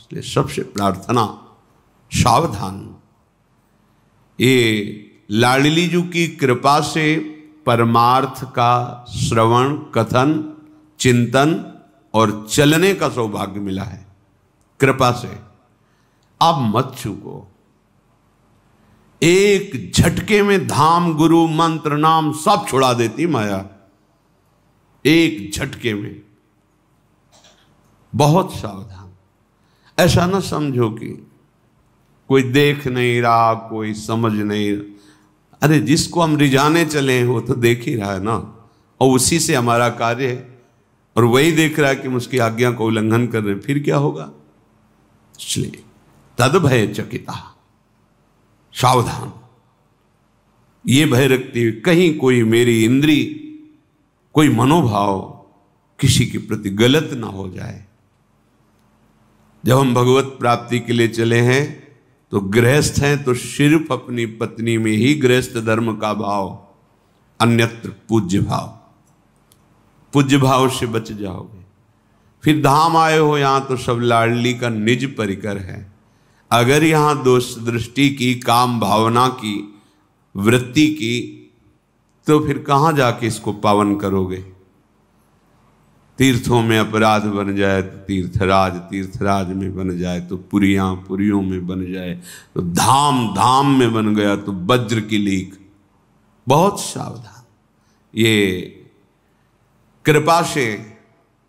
इसलिए सबसे प्रार्थना, सावधान। ये लाडली जी की कृपा से परमार्थ का श्रवण, कथन, चिंतन और चलने का सौभाग्य मिला है, कृपा से। आप मत चूको। एक झटके में धाम, गुरु, मंत्र, नाम सब छुड़ा देती माया, एक झटके में। बहुत सावधान। ऐसा ना समझो कि कोई देख नहीं रहा, कोई समझ नहीं रहा। अरे जिसको हम रिझाने चले हैं वो तो देख ही रहा है ना, और उसी से हमारा कार्य है, और वही देख रहा है कि हम उसकी आज्ञा को उल्लंघन कर रहे हैं, फिर क्या होगा? इसलिए तद भय चकिता, सावधान। ये भय रखते हुए कहीं कोई मेरी इंद्री, कोई मनोभाव किसी के प्रति गलत ना हो जाए। जब हम भगवत प्राप्ति के लिए चले हैं तो गृहस्थ हैं तो सिर्फ अपनी पत्नी में ही गृहस्थ धर्म का भाव, अन्यत्र पूज्य भाव। पूज्य भाव से बच जाओगे। फिर धाम आए हो यहां तो सब लाडली का निज परिकर है। अगर यहां दोष दृष्टि की, काम भावना की, वृत्ति की, तो फिर कहां जाके इसको पावन करोगे? तीर्थों में अपराध बन जाए तो तीर्थराज, तीर्थराज में बन जाए तो पुरियां, पुरियों में बन जाए तो धाम, धाम में बन गया तो वज्र की लीक। बहुत सावधान। ये कृपा से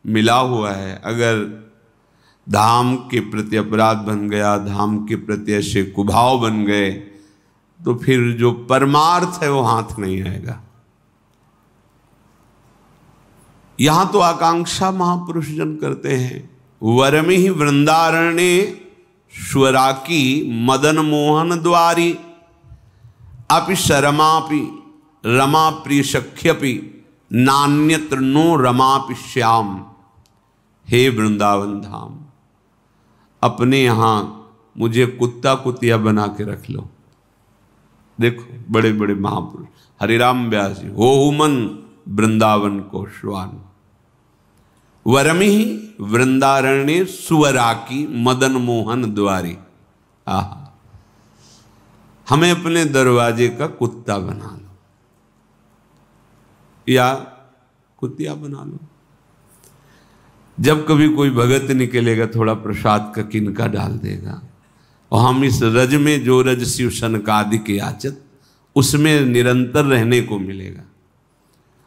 मिला हुआ है। अगर धाम के प्रति अपराध बन गया, धाम के प्रति ऐसे कुभाव बन गए, तो फिर जो परमार्थ है वो हाथ नहीं आएगा। यहां तो आकांक्षा महापुरुष जन करते हैं, वरमि ही वृंदारण्ये स्वराकी मदन मोहन द्वारी, अपि शरमापि रमा प्रिय सख्यपि नान्यत्र नो रमापि श्याम। हे वृंदावन धाम, अपने यहां मुझे कुत्ता कुतिया बना के रख लो। देखो बड़े बड़े महापुरुष, हरिराम व्यास जी, हो मन वृंदावन को श्वान, वरमि वृंदारण्य सुवराकी मदन मोहन द्वारी। आहा, हमें अपने दरवाजे का कुत्ता बना लो या कुतिया बना लो। जब कभी कोई भगत निकलेगा थोड़ा प्रसाद का किनका डाल देगा, और हम इस रज में जो रज शिव सनकादि के याचत, उसमें निरंतर रहने को मिलेगा।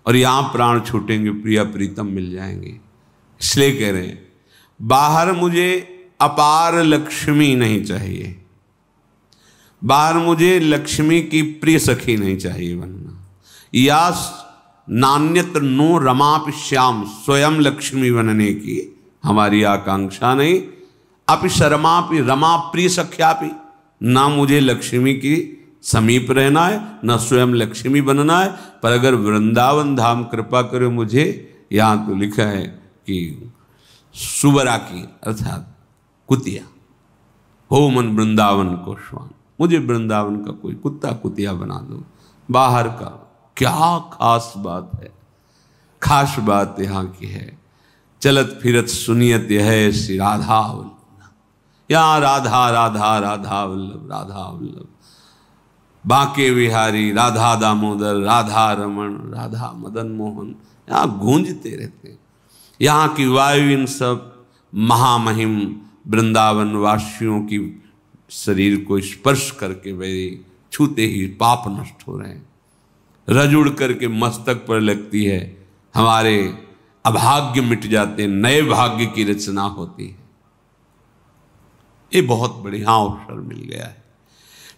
और यहां प्राण छूटेंगे, प्रिया प्रीतम मिल जाएंगे। इसलिए कह रहे हैं, बाहर मुझे अपार लक्ष्मी नहीं चाहिए, बाहर मुझे लक्ष्मी की प्रिय सखी नहीं चाहिए बनना, या नान्यत्र नो रमापि श्याम, स्वयं लक्ष्मी बनने की हमारी आकांक्षा नहीं। अपि शर्मापि रमा प्रिय सख्यापि, ना मुझे लक्ष्मी की समीप रहना है, न स्वयं लक्ष्मी बनना है। पर अगर वृंदावन धाम कृपा करे मुझे, यहां तो लिखा है कि सुवरा की अर्थात कुतिया, हो मन वृंदावन को श्वान, मुझे वृंदावन का कोई कुत्ता कुतिया बना दो। बाहर का क्या खास बात है? खास बात यहाँ की है, चलत फिरत सुनियत है श्री राधा वल्लभ। यहाँ राधा राधा राधा वल्लभ, राधा वल्लभ, बांके बिहारी, राधा दामोदर, राधा रमण, राधा मदन मोहन, यहाँ गूंजते रहते हैं। यहाँ की वायु इन सब महामहिम वृंदावन वासियों की शरीर को स्पर्श करके मेरे छूते ही पाप नष्ट हो रहे हैं। रज उड़ करके मस्तक पर लगती है, हमारे अभाग्य मिट जाते, नए भाग्य की रचना होती है। ये बहुत बढ़िया अवसर मिल गया है।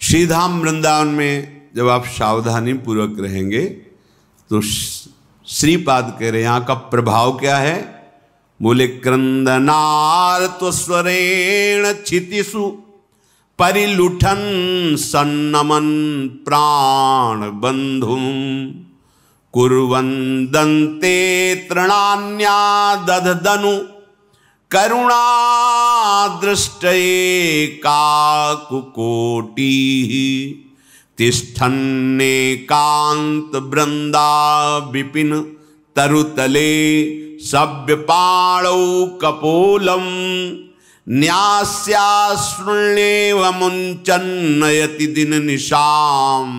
श्रीधाम वृंदावन में जब आप सावधानी पूर्वक रहेंगे तो श्रीपाद कह रहे यहाँ का प्रभाव क्या है? बोले क्रंदनार्त्व स्वरेण क्षितिषु परिलुठन सन्नमन प्राण बंधुम कुर्वन्दन्ते तृणान्या दधदनु करुणा दृष्टये काकुकोटी तिष्ठन्नेकांत वृंदा विपिन तरुतले सभ्य पाणौ कपोलम न्यास्याश्रुण्येव मुञ्चन्नयति दिन निशाम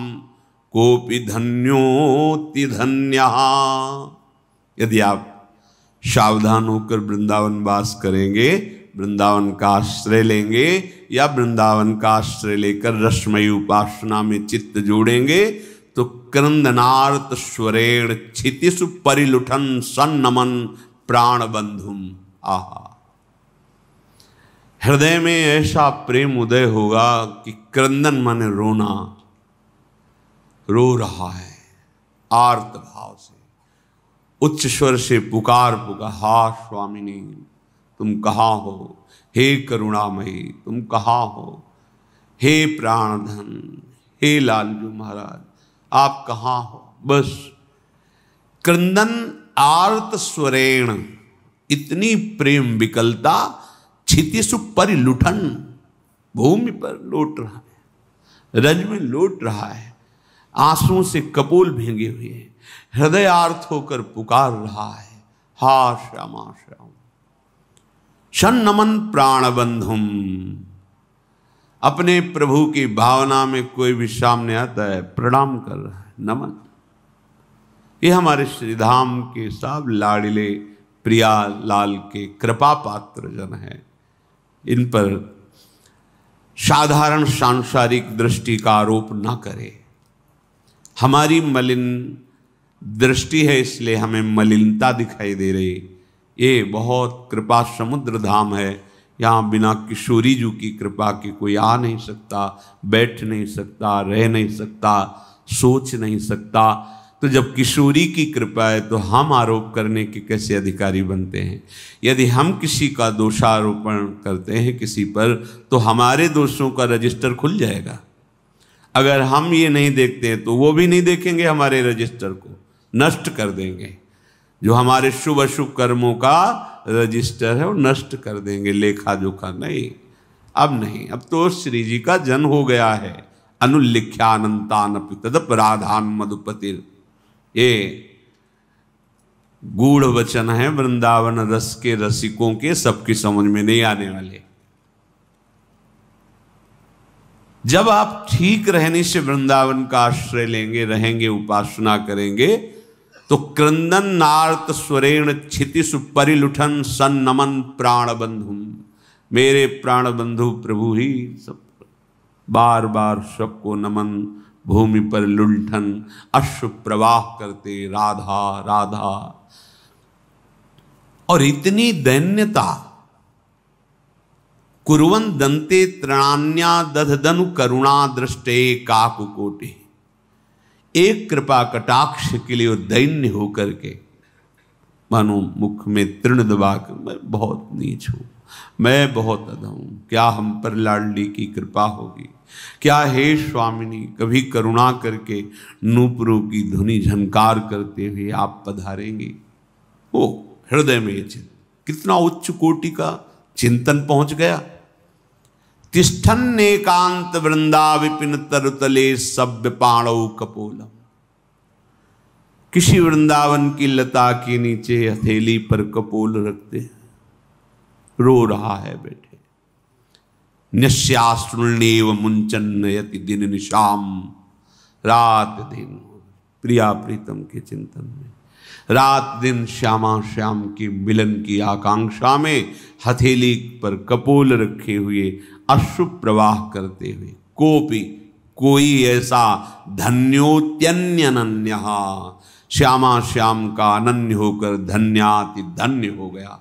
कोपि धन्योति धन्यः। यदि आप सावधान होकर वृंदावन वास करेंगे, वृंदावन का आश्रय लेंगे या वृंदावन का आश्रय लेकर रसमयी उपासना में चित्त जोड़ेंगे तो क्रंदनार्त स्वरेण क्षितिषु परिलुठन सन्नमन प्राण बंधुम। आहा, हृदय में ऐसा प्रेम उदय होगा कि क्रंदन माने रोना, रो रहा है आर्त भाव से, उच्च स्वर से पुकार हा स्वामिनी तुम कहाँ हो, हे करुणामयी तुम कहाँ हो, हे प्राणधन, हे लालजू महाराज आप कहाँ हो। बस क्रंदन आर्त स्वरेण, इतनी प्रेम विकलता, क्षितिषु परिलुठन, भूमि पर लौट रहा है, रज में लौट रहा है, आंसुओं से कपोल भींगे हुए हैं, हृदय आर्त होकर पुकार रहा है हा श्यामा श्याम। सन्नमन प्राण बंधुम, अपने प्रभु की भावना में कोई भी सामने आता है प्रणाम कर रहा है, नमन। ये हमारे श्रीधाम के सब लाडिले प्रिया लाल के कृपा पात्र जन है। इन पर साधारण सांसारिक दृष्टि का आरोप न करें। हमारी मलिन दृष्टि है इसलिए हमें मलिनता दिखाई दे रही। ये बहुत कृपा समुद्र धाम है, यहाँ बिना किशोरी जी की कृपा के कोई आ नहीं सकता, बैठ नहीं सकता, रह नहीं सकता, सोच नहीं सकता। तो जब किशोरी की कृपा है तो हम आरोप करने के कैसे अधिकारी बनते हैं। यदि हम किसी का दोषारोपण करते हैं किसी पर तो हमारे दोषों का रजिस्टर खुल जाएगा। अगर हम ये नहीं देखते हैं तो वो भी नहीं देखेंगे, हमारे रजिस्टर को नष्ट कर देंगे। जो हमारे शुभ अशुभ कर्मों का रजिस्टर है वो नष्ट कर देंगे, लेखा जोखा नहीं। अब नहीं, अब तो श्री जी का जन्म हो गया है। अनुल्लिख्यानंतान तदपराधान मधुपतिर, ये गूढ़ वचन है वृंदावन रस के रसिकों के, सबकी समझ में नहीं आने वाले। जब आप ठीक रहने से वृंदावन का आश्रय लेंगे, रहेंगे, उपासना करेंगे तो क्रंदन नार्त स्वरेण क्षितिषु परिलुठन सन्नमन प्राण बंधु, मेरे प्राण बंधु प्रभु ही सब बार बार सबको नमन, भूमि पर लुंठन अश्रु प्रवाह करते राधा राधा। और इतनी दैन्यता, कुर्वन् दंते तृणान्या दधदनु करुणा दृष्टे काकुकोटि, एक कृपा कटाक्ष के लिए दैन्य होकर के मानो मुख में तृण दबा कर, मैं बहुत नीच हूं, मैं बहुत अधम हूं, क्या हम पर लाडली की कृपा होगी, क्या हे स्वामिनी कभी करुणा करके नूपुरों की धुनी झनकार करते हुए आप पधारेंगे। ओ हृदय में ये कितना उच्च कोटि का चिंतन पहुंच गया। तिष्ठन एकांत वृंदा विपिन तरुतले सभ्य पाणौ कपोलम, किसी वृंदावन की लता के नीचे हथेली पर कपोल रखते हैं, रो रहा है बैठे। न्यस्याश्रुण्येव मुंचन्नयति दिन निशाम, रात दिन प्रिया प्रीतम के चिंतन में, रात दिन श्यामा श्याम के मिलन की आकांक्षा में हथेली पर कपोल रखे हुए अश्रु प्रवाह करते हुए, कोई ऐसा धन्योत्यन्यनन्य, श्यामा श्याम का अनन्य होकर धन्याति धन्य हो गया।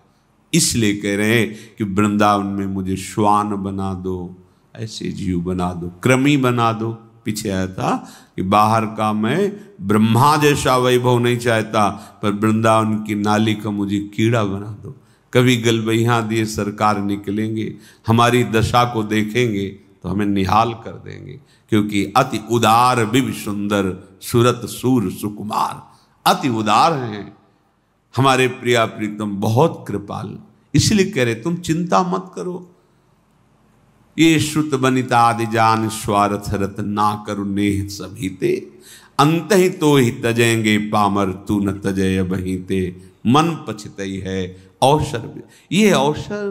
इसलिए कह रहे हैं कि वृंदावन में मुझे श्वान बना दो, ऐसे जीव बना दो, क्रमी बना दो। पीछे आया था कि बाहर का मैं ब्रह्मा जैसा वैभव नहीं चाहता, पर वृंदावन की नाली का मुझे कीड़ा बना दो। कभी गलबैया दिए सरकार निकलेंगे, हमारी दशा को देखेंगे तो हमें निहाल कर देंगे, क्योंकि अति उदार विव सुंदर सुरत सूर सुकुमार, अति उदार हैं हमारे प्रिया प्रीतम, बहुत कृपाल। इसलिए कह रहे तुम चिंता मत करो, ये श्रुत बनिता आदि जान स्वार्थ रत ना करो नेह सभीते, अंत ही तो ही तजेंगे पामर तू न तजय बहीते, मन पछतई है अवसर। ये अवसर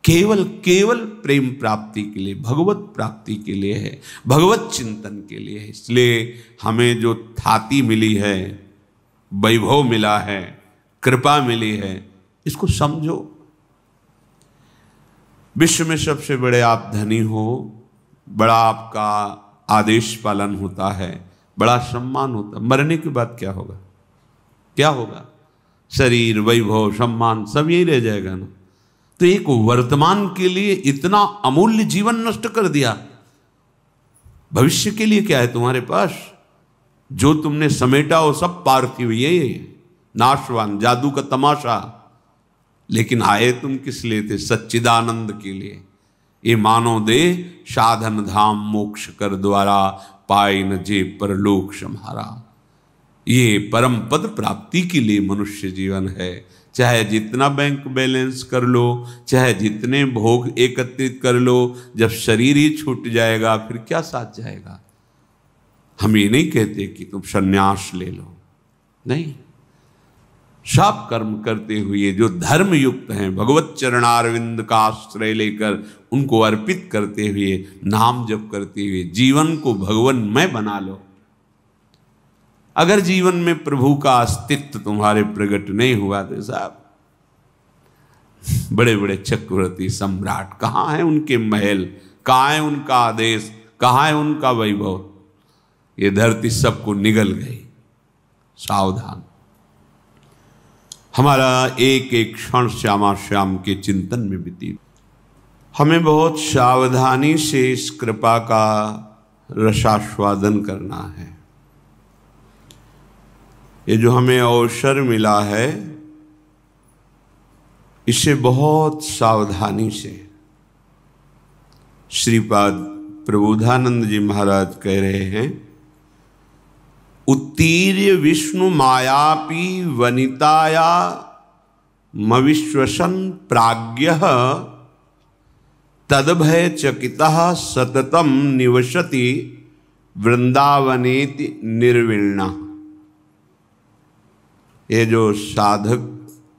केवल केवल प्रेम प्राप्ति के लिए, भगवत प्राप्ति के लिए है, भगवत चिंतन के लिए है। इसलिए हमें जो थाती मिली है, वैभव मिला है, कृपा मिली है, इसको समझो। विश्व में सबसे बड़े आप धनी हो, बड़ा आपका आदेश पालन होता है, बड़ा सम्मान होता है। मरने के बाद क्या होगा? क्या होगा? शरीर, वैभव, सम्मान सब यही रह जाएगा ना। तो एक वर्तमान के लिए इतना अमूल्य जीवन नष्ट कर दिया, भविष्य के लिए क्या है तुम्हारे पास? जो तुमने समेटा वो सब पार्थिव, ये नाशवान, जादू का तमाशा। लेकिन आए तुम किस लिए थे? सच्चिदानंद के लिए। ये मानो दे साधन धाम मोक्ष कर द्वारा, पाए न जे परलोक सम्हारा। ये परम पद प्राप्ति के लिए मनुष्य जीवन है। चाहे जितना बैंक बैलेंस कर लो, चाहे जितने भोग एकत्रित कर लो, जब शरीर ही छूट जाएगा फिर क्या साथ जाएगा? हम ये नहीं कहते कि तुम सन्यास ले लो, नहीं। सब कर्म करते हुए जो धर्म युक्त हैं, भगवत चरणारविंद का आश्रय लेकर उनको अर्पित करते हुए, नाम जप करते हुए जीवन को भगवन्मय बना लो। अगर जीवन में प्रभु का अस्तित्व तुम्हारे प्रकट नहीं हुआ तो साहब, बड़े बड़े चक्रवर्ती सम्राट कहाँ हैं उनके महल, कहाँ है उनका आदेश, कहाँ है उनका वैभव? ये धरती सबको निगल गई। सावधान। हमारा एक एक क्षण श्यामा श्याम के चिंतन में बीती। हमें बहुत सावधानी से इस कृपा का रसास्वादन करना है। ये जो हमें अवसर मिला है, इसे बहुत सावधानी से, श्रीपाद प्रबोधानंद जी महाराज कह रहे हैं, उत्तीर्य विष्णु मायापी वनिताया मविश्वसन प्राज्ञः तदभय चकितः सततम निवसति वृंदावनेति निर्विण्णा। ये जो साधक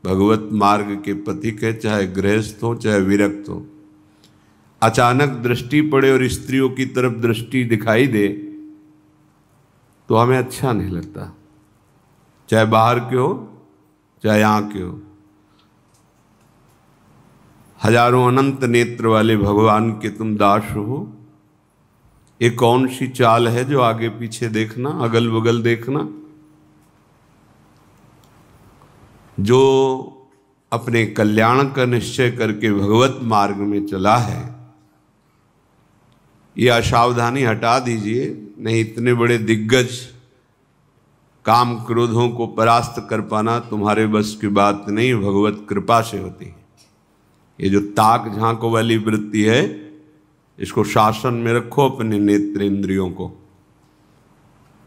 भगवत मार्ग के पथिक है, चाहे गृहस्थ हो चाहे विरक्त हो, अचानक दृष्टि पड़े और स्त्रियों की तरफ दृष्टि दिखाई दे तो हमें अच्छा नहीं लगता, चाहे बाहर के हो चाहे यहाँ के हो। हजारों अनंत नेत्र वाले भगवान के तुम दास हो। ये कौन सी चाल है जो आगे पीछे देखना, अगल बगल देखना? जो अपने कल्याण का निश्चय करके भगवत मार्ग में चला है, ये असावधानी हटा दीजिए। नहीं, इतने बड़े दिग्गज काम क्रोधों को परास्त कर पाना तुम्हारे बस की बात नहीं, भगवत कृपा से होती है। ये जो ताक झांक वाली वृत्ति है, इसको शासन में रखो अपने नेत्र इंद्रियों को।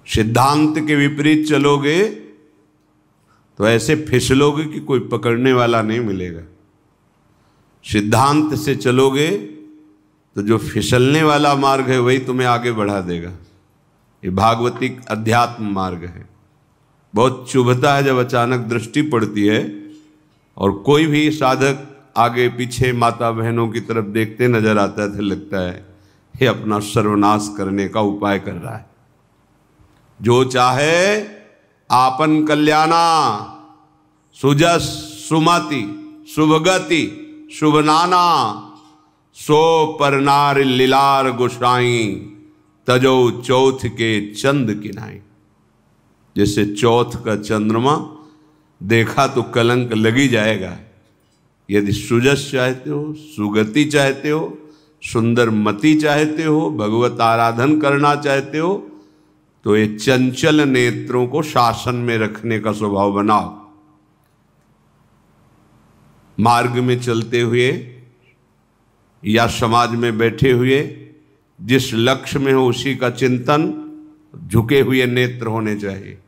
सिद्धांत के विपरीत चलोगे तो ऐसे फिसलोगे कि कोई पकड़ने वाला नहीं मिलेगा। सिद्धांत से चलोगे तो जो फिसलने वाला मार्ग है वही तुम्हें आगे बढ़ा देगा। ये भागवतिक अध्यात्म मार्ग है। बहुत चुभता है जब अचानक दृष्टि पड़ती है और कोई भी साधक आगे पीछे माता बहनों की तरफ देखते नजर आता है, तो लगता है ये अपना सर्वनाश करने का उपाय कर रहा है। जो चाहे आपन कल्याणा, सुजस सुमति शुभगति शुभनाना, सो परनार लीलार गोसाई, तजो चौथ के चंद किनाई। जैसे चौथ का चंद्रमा देखा तो कलंक लगी जाएगा। यदि सुजस चाहते हो, सुगति चाहते हो, सुंदर मति चाहते हो, भगवत आराधन करना चाहते हो, तो ये चंचल नेत्रों को शासन में रखने का स्वभाव बनाओ। मार्ग में चलते हुए या समाज में बैठे हुए जिस लक्ष्य में हो उसी का चिंतन, झुके हुए नेत्र होने चाहिए।